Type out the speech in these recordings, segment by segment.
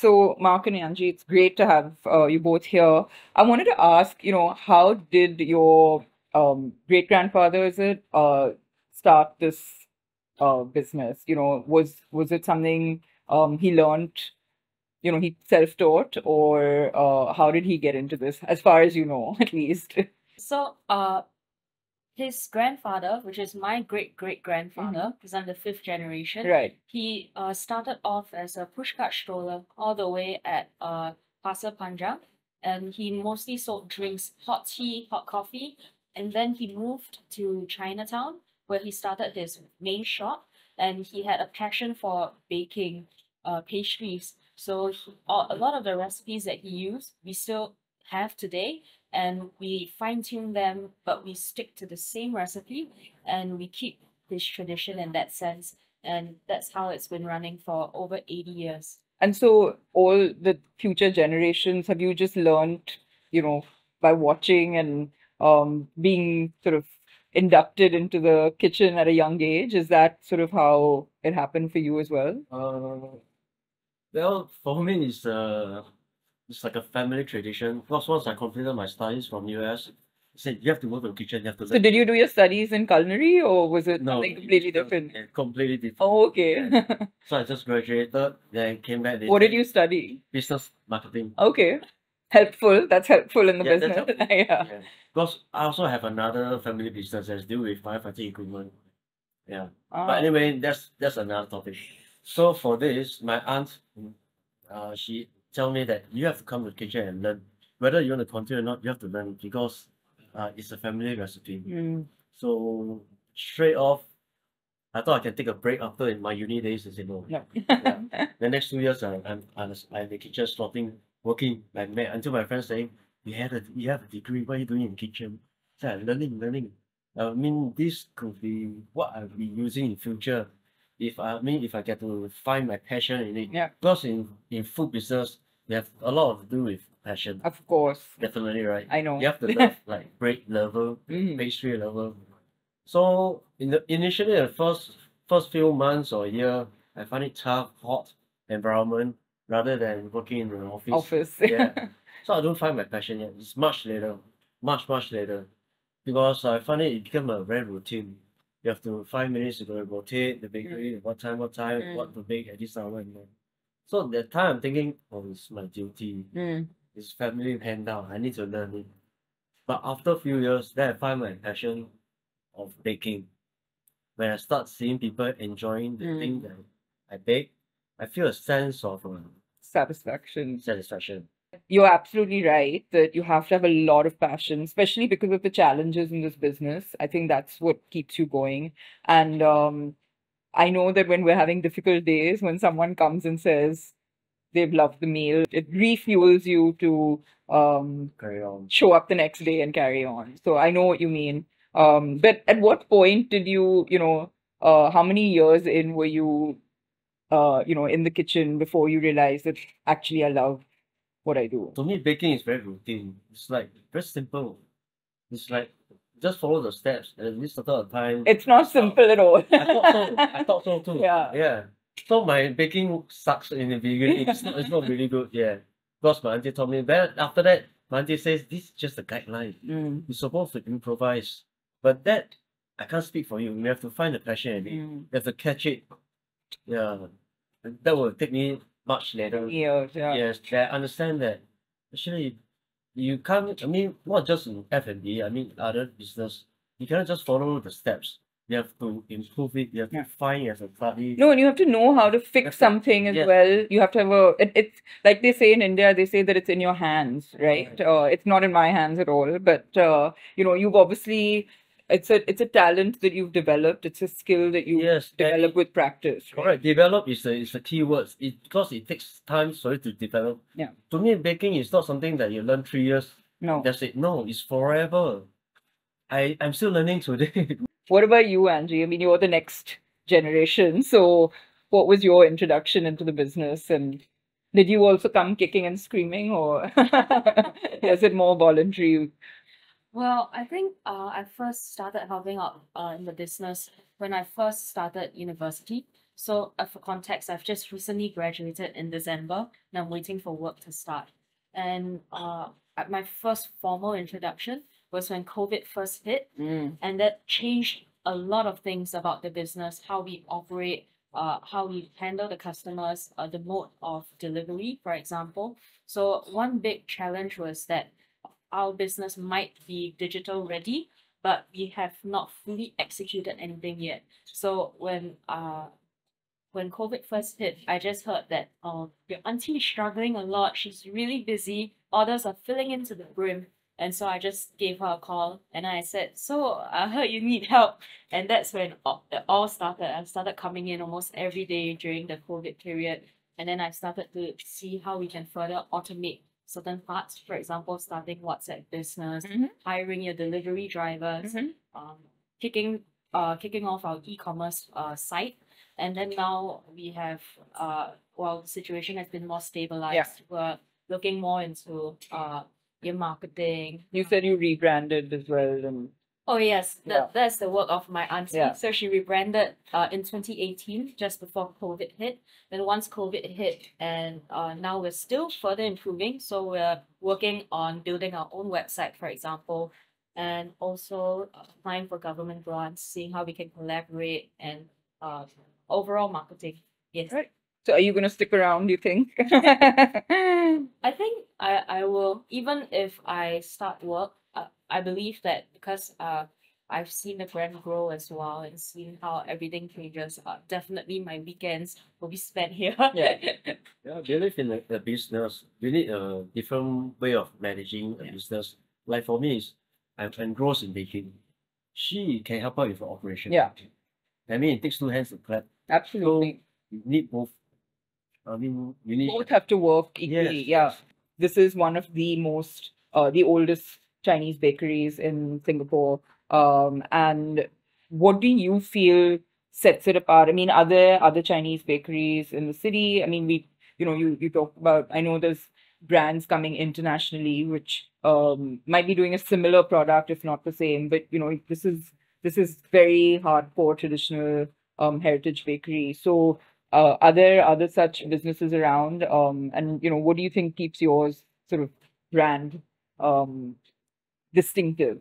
So, Mark and Angie, it's great to have you both here. I wanted to ask, how did your great grandfather, is it, start this business? Was it something he learned, he self-taught, or how did he get into this, as far as you know, at least? So, his grandfather, which is my great great grandfather, because I'm the fifth generation, Right. he started off as a pushcart stroller all the way at Pasir Panjang, and he mostly sold drinks, hot tea, hot coffee, and then he moved to Chinatown where he started his main shop, and he had a passion for baking pastries. So a lot of the recipes that he used, we still have today, and we fine tune them, but we stick to the same recipe and we keep this tradition in that sense. And that's how it's been running for over 80 years. And so, all the future generations, have you just learned, by watching and being sort of inducted into the kitchen at a young age? Is that sort of how it happened for you as well? Well, for me, it's like a family tradition. Because once I completed my studies from US, they said you have to go to the kitchen, you have to So, learn. did you do your studies in culinary, or was it No, something completely it's just- different? yeah, completely different. Oh, okay. Yeah. So I just graduated, then came back. What did you study? Business marketing. Okay. Helpful. That's helpful in the Yeah, that's business. helpful. Yeah. Yeah. Because I also have another family business that's deal with firefighting equipment. Yeah. But Ah. anyway, that's another topic. So for this, my aunt, she tell me that you have to come to the kitchen and learn. Whether you want to continue or not, you have to learn because it's a family recipe. Mm. So straight off, I thought I can take a break after in my uni days. I said no. No. Yeah. The next 2 years, I'm in the kitchen slotting, working until my friends saying, you have a degree, what are you doing in the kitchen? So I'm learning. I mean, this could be what I'll be using in future. If I get to find my passion in it. Yeah. Because in food business, you have a lot to do with passion. Of course. Definitely, right? I know. You have to love like bread lover, pastry lover. So initially the first few months or year, I find it tough, hot environment rather than working in an office. Office. Yeah. So I don't find my passion yet. It's much later. Much later. Because I find it became a very routine. You have to 5 minutes to go rotate the bakery, what time, what to bake at this hour and then. So at that time I'm thinking, oh, it's my duty. It's family handout. I need to learn it. But after a few years, then I find my passion of baking. When I start seeing people enjoying the thing that I bake, I feel a sense of Satisfaction. You're absolutely right that you have to have a lot of passion, especially because of the challenges in this business. I think that's what keeps you going. And I know that when we're having difficult days, when someone comes and says they've loved the meal, it refuels you to carry on. show up the next day and carry on. So I know what you mean. But at what point did you, how many years in were you, in the kitchen before you realized that actually I love what I do? To me, baking is very routine. It's like very simple. It's like just follow the steps and this certain time. It's not simple at all. I thought so too. Yeah. Yeah. So my baking sucks in the beginning. It's not really good. Yeah. Because my auntie told me. But after that, my auntie says this is just a guideline. You're supposed to improvise. But that I can't speak for you. You have to find the passion in it. You have to catch it. Yeah. And that will take me much later. Years, yeah. Yes, I understand that. Actually, you can't. I mean, not just in F&B. I mean, other business. You cannot just follow the steps. You have to improve it. You have to find. You have to study. No, and you have to know how to fix something as well. You have to have it's like they say in India, they say that it's in your hands, right? It's not in my hands at all. But you've obviously it's a talent that you've developed. It's a skill that you develop with practice. Right? Correct. Develop is the key word. Because it takes time for it to develop. Yeah. To me, baking is not something that you learn 3 years. No. That's it. No, it's forever. I'm still learning today. What about you, Angie? I mean, you're the next generation. So what was your introduction into the business? And did you also come kicking and screaming, or is it more voluntary? Well, I think I first started helping out in the business when I first started university. So, for context, I've just recently graduated in December and I'm waiting for work to start. And at my first formal introduction was when COVID first hit, and that changed a lot of things about the business, how we operate, how we handle the customers, the mode of delivery, for example. So, one big challenge was that our business might be digital ready, but we have not fully executed anything yet. So when COVID first hit, I just heard that your auntie is struggling a lot. She's really busy. Orders are filling into the brim. And so I just gave her a call and I said, so I heard you need help. And that's when it all started. I started coming in almost every day during the COVID period. And then I started to see how we can further automate certain parts. For example, starting WhatsApp business, hiring your delivery drivers, um, kicking kicking off our e-commerce site. And then now we have well, the situation has been more stabilized. We're looking more into your marketing. You said you rebranded as well, and Oh yes, Yeah. that's the work of my auntie. Yeah. So she rebranded in 2018, just before COVID hit. Then once COVID hit, and now we're still further improving. So we're working on building our own website, for example, and also applying for government grants, seeing how we can collaborate and overall marketing. Yes. Right. So are you going to stick around, do you think? I think I will, even if I start work, I believe that because I've seen the brand grow as well and seen how everything changes, definitely my weekends will be spent here. Yeah. Yeah, I believe in the business. You need a different way of managing a business. Like for me, I'm engrossed in baking. She can help out with the operation. Yeah. I mean, it takes two hands to clap. Absolutely. You need both. I mean, you need Both have to work equally. Yes, Yeah. yes. This is one of the the oldest Chinese bakeries in Singapore. And what do you feel sets it apart? I mean, are there other Chinese bakeries in the city? I mean, you talked about, I know there's brands coming internationally, which might be doing a similar product, if not the same, but this is very hardcore traditional heritage bakery. So are there other such businesses around? And what do you think keeps yours sort of brand um, distinctive?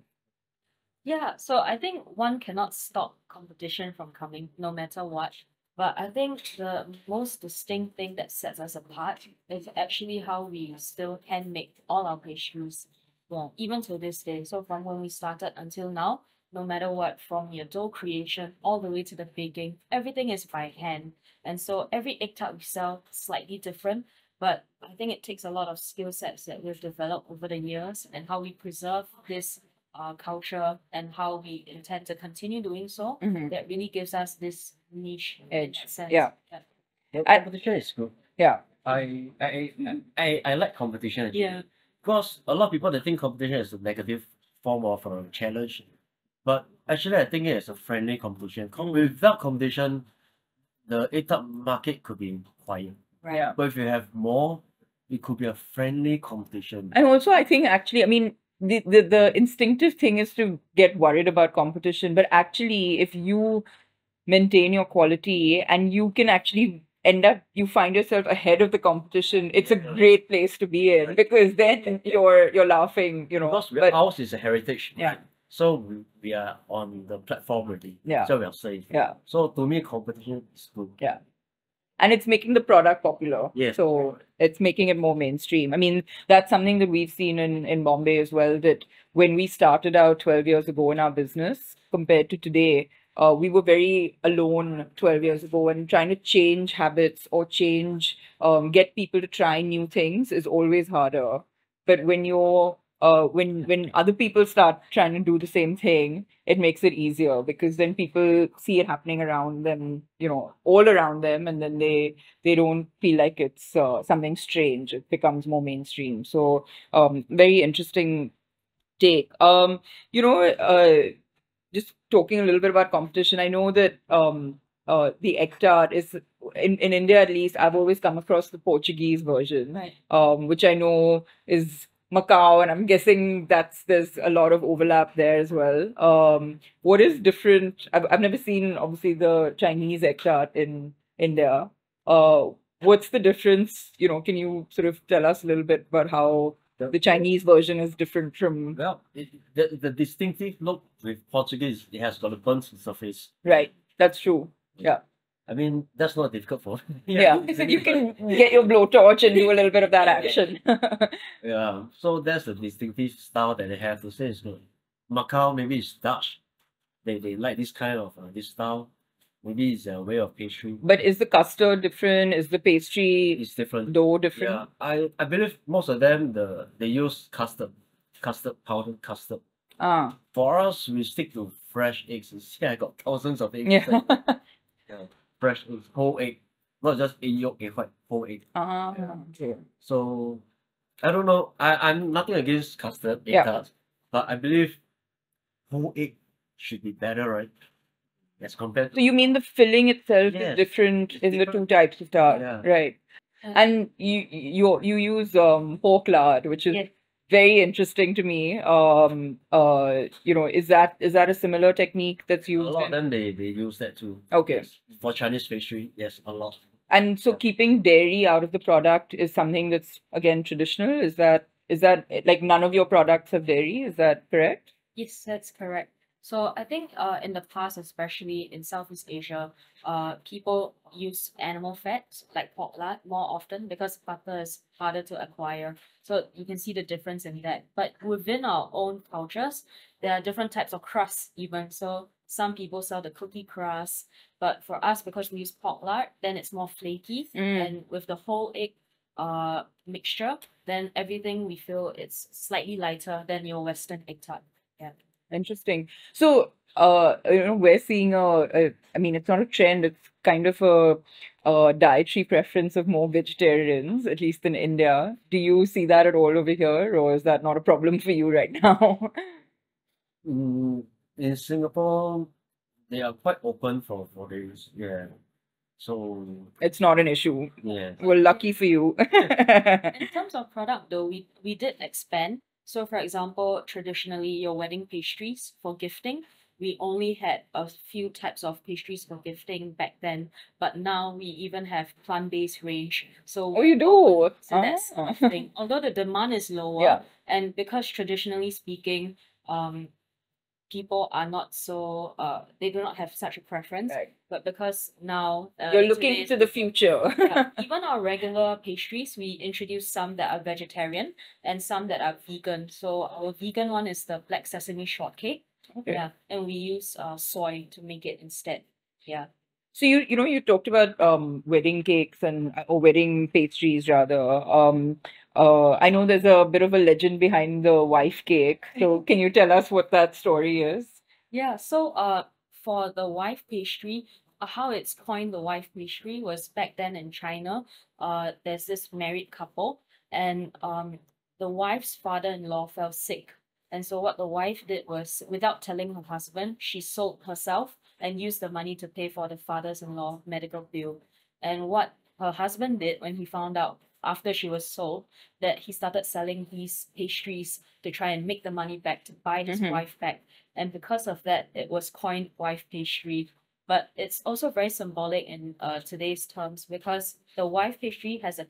Yeah, so I think one cannot stop competition from coming, no matter what. But I think the most distinct thing that sets us apart is actually how we still hand make all our pastries. Well, even to this day. So from when we started until now, no matter what, from your dough creation all the way to the baking, everything is by hand. And so every egg tart we sell is slightly different, but I think it takes a lot of skill sets that we've developed over the years and how we preserve this culture and how we intend to continue doing so, that really gives us this niche in Edge. that sense. Yeah. The I- competition is good. Yeah. I like competition actually. Yeah. Because a lot of people they think competition is a negative form of a challenge. But actually I think it is a friendly competition. Without competition, the egg tart market could be quiet. Right. Yeah. But if you have more, it could be a friendly competition. And also, I think actually, I mean, the instinctive thing is to get worried about competition, but actually, if you maintain your quality and you can actually you find yourself ahead of the competition, it's a great place to be in, because then you're laughing, Because but ours is a heritage. Yeah. So we are on the platform already. Yeah. So we are safe. Yeah. So to me, competition is good. Yeah. And it's making the product popular. Yes. So it's making it more mainstream. I mean, that's something that we've seen in Bombay as well, that when we started out 12 years ago in our business compared to today, we were very alone 12 years ago, and trying to change habits or get people to try new things is always harder. But when when other people start trying to do the same thing, it makes it easier, because then people see it happening around them, all around them, and then they don't feel like it's something strange. It becomes more mainstream. So very interesting take. Just talking a little bit about competition, I know that the egg tart is in India, at least. I've always come across the Portuguese version, Right. which I know is Macau, and I'm guessing there's a lot of overlap there as well. What is different? I've never seen obviously the Chinese egg tart in India. Uh, what's the difference? Can you sort of tell us a little bit about how the Chinese version is different from? Well, the distinctive look with Portuguese, it has got a burnt surface. Right, that's true. Yeah. I mean, that's not difficult for Yeah, you can get your blowtorch and do a little bit of that action. Yeah, so that's the distinctive style that they have to say it's good. Macau, maybe it's Dutch. They like this kind of this style. Maybe it's a way of pastry. But is the custard different? Is the pastry It's different. dough different? Yeah, I believe most of them they use powdered custard. Ah, For us, we stick to fresh eggs. You see, I got thousands of eggs. yeah. Yeah, fresh eggs, whole egg, not just egg yolk, egg white, whole egg. Ah, Yeah. okay. So I don't know. I'm nothing against custard, egg Yeah. tarts, but I believe whole egg should be better, right? As compared So to you mean the filling itself is Yes, different it's in the two different. types of tart, Yeah. right? And you use pork lard, which is Yes. very interesting to me. Is that a similar technique that's a used lot of in? them they use that too. Okay. Yes. For Chinese pastry, yes, a lot. And so Yeah. keeping dairy out of the product is something that's again traditional. Is that like none of your products have dairy? Is that correct? Yes, that's correct. So I think in the past, especially in Southeast Asia, people use animal fats like pork lard more often because butter is harder to acquire. So you can see the difference in that. But within our own cultures, there are different types of crusts even. So some people sell the cookie crust, but for us, because we use pork lard, then it's more flaky. Mm. And with the whole egg mixture, then everything we feel it's slightly lighter than your Western egg tart. Yeah. Interesting. So, we're seeing I mean, it's not a trend, it's kind of a dietary preference of more vegetarians, at least in India. Do you see that at all over here, or is that not a problem for you right now? In Singapore, they are quite open for this. Yeah. So It's not an issue. yeah. Well, lucky for you. In terms of product though, we did expand. So for example, traditionally your wedding pastries for gifting, we only had a few types of pastries for gifting back then, but now we even have plant-based range. So Oh, you do? so that's Ah. a thing. Although the demand is lower, Yeah. and because traditionally speaking, people are not so they do not have such a preference. Right. But because now You're in looking today's to the future. yeah, even our regular pastries, we introduce some that are vegetarian and some that are vegan. So our vegan one is the black sesame shortcake. Okay. Yeah, and we use soy to make it instead. Yeah. So you talked about wedding cakes and or wedding pastries rather. I know there's a bit of a legend behind the wife cake. So can you tell us what that story is? Yeah, so for the wife pastry, how it's coined the wife pastry was back then in China. There's this married couple, and the wife's father-in-law fell sick. And so what the wife did was, without telling her husband, she sold herself and used the money to pay for the father's-in-law medical bill. And what her husband did when he found out after she was sold, that he started selling these pastries to try and make the money back to buy his Mhm. wife back. And because of that, it was coined wife pastry. But it's also very symbolic in today's terms because the wife pastry has a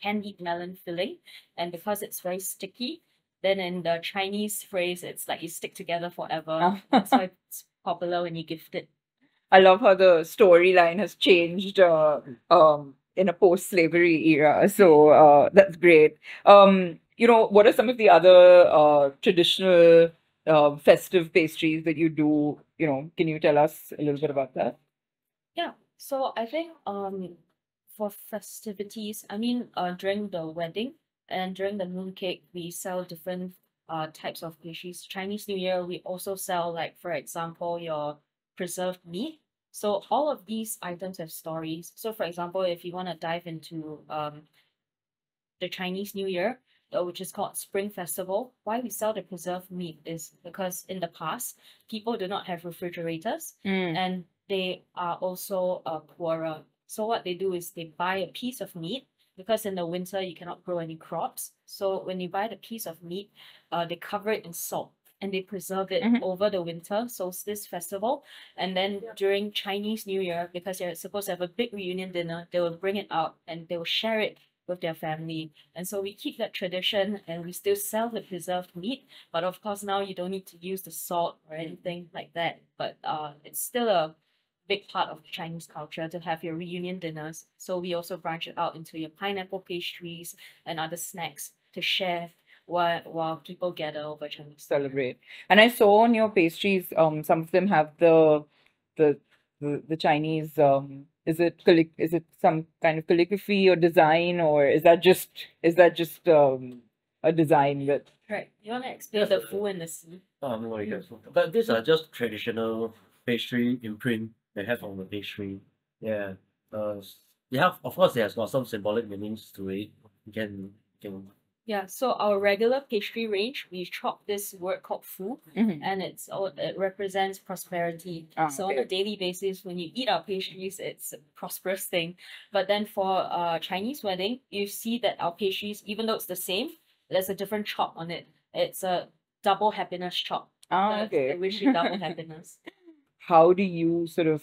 candied melon filling, and because it's very sticky, then in the Chinese phrase, it's like you stick together forever. That's why it's popular when you gift it. I love how the storyline has changed in a post-slavery era. So that's great. What are some of the other traditional festive pastries that you do? Can you tell us a little bit about that? Yeah. So I think for festivities, I mean during the wedding and during the mooncake, we sell different types of pastries. Chinese New Year, we also sell like for example your preserved meat. So all of these items have stories. So for example, if you want to dive into the Chinese New Year, which is called Spring Festival. Why we sell the preserved meat is because in the past, people do not have refrigerators Mm. and they are also poorer. So what they do is they buy a piece of meat because in the winter you cannot grow any crops. So when you buy the piece of meat, they cover it in salt. and they preserve it Mhm. over the winter solstice festival. And then during Chinese New Year, because they're supposed to have a big reunion dinner, they will bring it out and they will share it with their family. And so we keep that tradition and we still sell the preserved meat. But of course, now you don't need to use the salt or anything like that. But it's still a big part of Chinese culture to have your reunion dinners. So we also branch it out into your pineapple pastries and other snacks to share while people gather over Chinese New Year. Celebrate. And I saw on your pastries, some of them have the the Chinese is it some kind of calligraphy or design, or is that just a design that Right. You want to explain the Fu and the Si? No, you guys. But these are just traditional pastry imprint they have on the pastry. Yeah. They have, of course, it has got some symbolic meanings to it. You can Yeah, so our regular pastry range, we chop this word called fu, Mhm. and it represents prosperity. So on a okay. daily basis, when you eat our pastries, it's a prosperous thing. But then for Chinese wedding, you see that our pastries, even though it's the same, there's a different chop on it. It's a double happiness chop. So I Okay. wish you double happiness. How do you sort of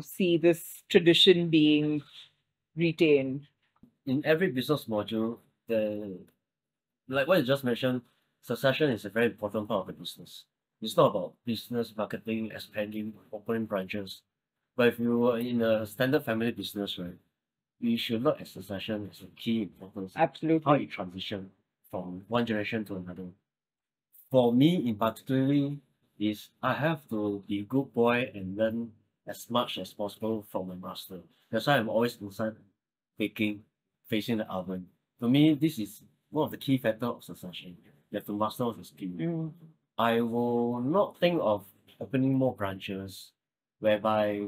see this tradition being retained? in every business module, the like what you just mentioned, succession is a very important part of the business. It's not about business marketing, expanding, opening branches. But if you are in a standard family business, right, we should look at succession as a key importance. How Absolutely. you transition from one generation to another. For me in particularly is I have to be a good boy and learn as much as possible from my master. That's why I'm always inside baking, facing the oven. To me, this is one of the key factors of succession. You have to master the skill. Mm, I will not think of opening more branches whereby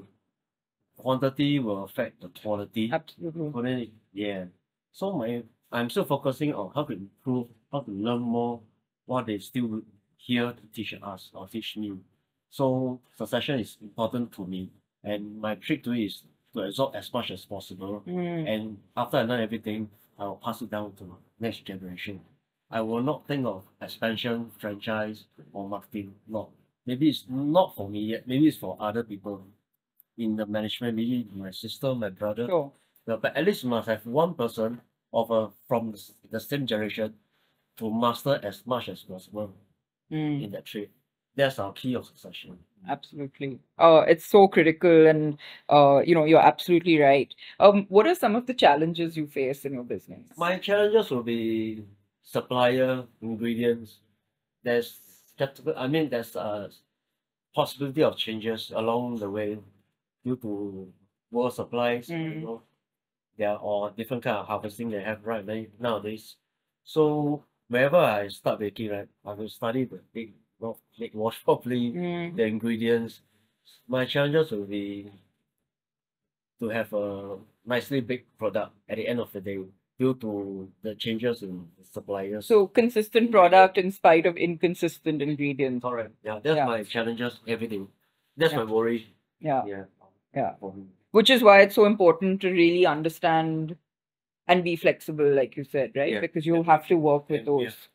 quantity will affect the quality. absolutely. Yeah. So I'm still focusing on how to improve, how to learn more, what they still here to teach us or teach me. So succession is important to me. And my trick to it is to absorb as much as possible. Mm, And after I learn everything, I will pass it down to next generation. I will not think of expansion, franchise, or marketing. No. Maybe it's not for me yet. Maybe it's for other people in the management, maybe my sister, my brother. sure. But at least you must have one person from the same generation to master as much as possible Mm, in that trade. That's our key of succession. absolutely. It's so critical, and you're absolutely right. What are some of the challenges you face in your business? My challenges will be supplier, ingredients. There's a possibility of changes along the way due to world supplies, Mm, there are or different kind of harvesting they have nowadays. So whenever I start baking, right, I will study the make wash properly, mm. the ingredients. My challenges will be to have a nicely baked product at the end of the day due to the changes in suppliers. So consistent product in spite of inconsistent ingredients. Correct. Yeah, that's Yeah. my challenges, everything. That's Yeah. my worry. Yeah. Yeah. Yeah. For me. Which is why it's so important to really understand and be flexible, like you said, right? Yeah. Because you'll have to work with And those.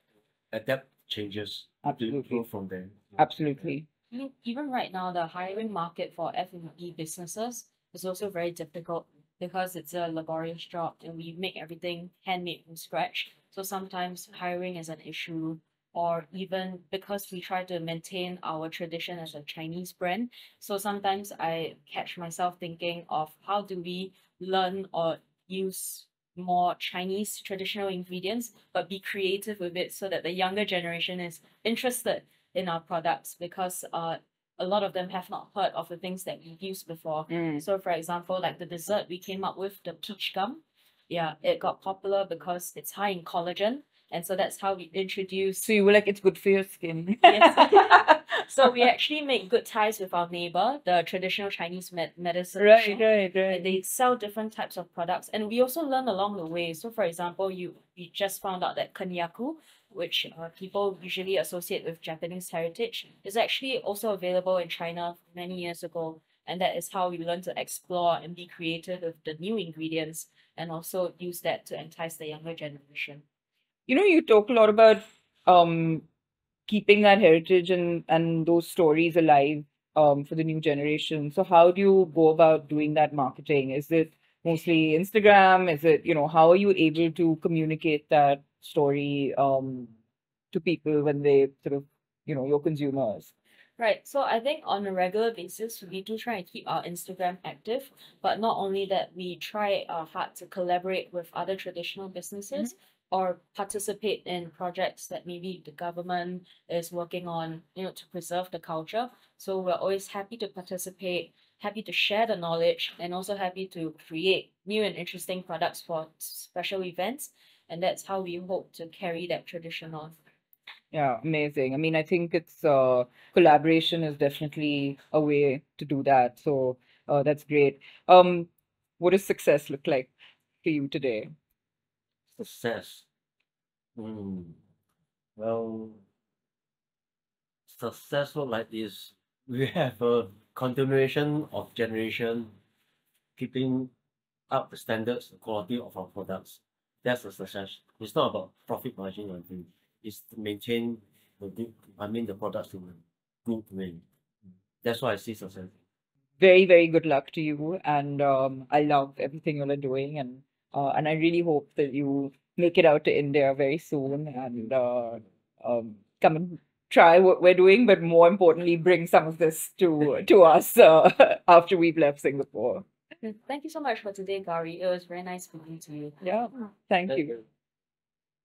adapt changes to Absolutely. improve from there. Absolutely. I mean, even right now, the hiring market for F&B businesses is also very difficult because it's a laborious job and we make everything handmade from scratch. So sometimes hiring is an issue, or even because we try to maintain our tradition as a Chinese brand. So sometimes I catch myself thinking of how do we learn or use more Chinese traditional ingredients, but be creative with it so that the younger generation is interested in our products because a lot of them have not heard of the things that we've used before. Mm. So for example, like the dessert we came up with, the peach gum, yeah, it got popular because it's high in collagen. And so that's how we introduced. So you were like, it's good for your skin. Yes. So we actually make good ties with our neighbor, the traditional Chinese medicine Right, shop. right, And right. they sell different types of products, and we also learn along the way. So, for example, we just found out that konyaku, which people usually associate with Japanese heritage, is actually also available in China many years ago. And that is how we learn to explore and be creative with the new ingredients, and also use that to entice the younger generation. You talk a lot about um keeping that heritage and those stories alive for the new generation. So how do you go about doing that marketing? Is it mostly Instagram? Is it, how are you able to communicate that story to people when they sort of, your consumers? Right. So I think on a regular basis, we do try and keep our Instagram active, but not only that, we try hard to collaborate with other traditional businesses or participate in projects that maybe the government is working on, to preserve the culture. So we're always happy to participate, happy to share the knowledge, and also happy to create new and interesting products for special events. And that's how we hope to carry that tradition on. Yeah, amazing. I mean, I think it's collaboration is definitely a way to do that. So that's great. What does success look like for you today? Success. Well, successful like this, we have a continuation of generation keeping up the standards, the quality of our products. That's a success. It's not about profit margin or anything. It's to maintain the good, the products in a good way. That's why I see success. Very, very good luck to you, and I love everything you are doing, and I really hope that you make it out to India very soon and come and try what we're doing, but more importantly, bring some of this to us after we've left Singapore. Thank you so much for today, Gauri. It was very nice speaking to you. Yeah, thank Thank you. you.